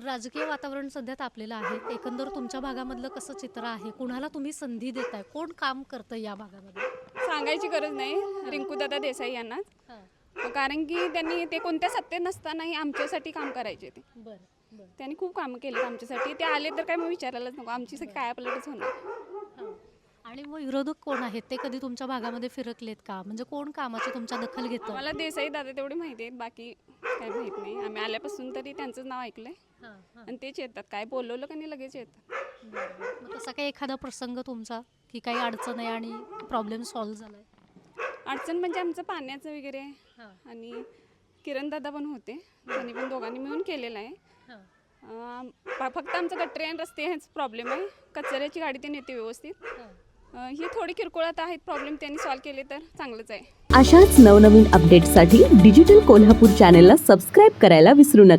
तर राजकीय वातावरण सध्या तापलेलं आहे. एकंदर तुमच्या भागामधलं कसं चित्र आहे? कुणाला तुम्ही संधी देताय? कोण काम करतं या भागामध्ये? सांगायची गरज नाही, रिंकूदादा देसाई यांनाच. कारण की त्यांनी ते कोणत्या सत्तेत नसतानाही आमच्यासाठी काम करायचे. ते बरं बरं. त्यांनी खूप कामं केली आमच्यासाठी. ते आले तर काय मग विचारायलाच नको, आमच्यासाठी काय आपल्यालाच होणार. हां. आणि मग विरोधक कोण आहेत? ते कधी तुमच्या भागामध्ये फिरकलेत का? म्हणजे कोण कामाची तुमच्या दखल घेतं? मला देसाई दादा तेवढे माहिती आहेत, बाकी काय माहीत नाही. आम्ही आल्यापासून तरी त्यांचंच नाव ऐकलंय हां हां. आणि तेच येतात. काय बोलवलं का नाही लगेच येतात. बरं. मग तसा काही एखादा प्रसंग तुमचा की काही अडचण आहे आणि प्रॉब्लेम सॉल्व्ह झालाय? अडचण म्हणजे आमचं पाण्याचं वगैरे, हां आणि किरण दादा पण होते, त्यांनी पण दोघांनी मिळून केलेलं आहे. हां. फक्त आमचं गटरे आणि रस्ते हेच प्रॉब्लेम आहे. कचऱ्याची गाडी ते नेते व्यवस्थित. ही थोडी किरकोळात आहेत प्रॉब्लेम, त्यांनी सॉल्व्ह केले तर चांगलंच आहे. अशाच नवनवीन अपडेट्ससाठी डिजिटल कोल्हापूर चॅनेलला सबस्क्राईब करायला विसरू नका.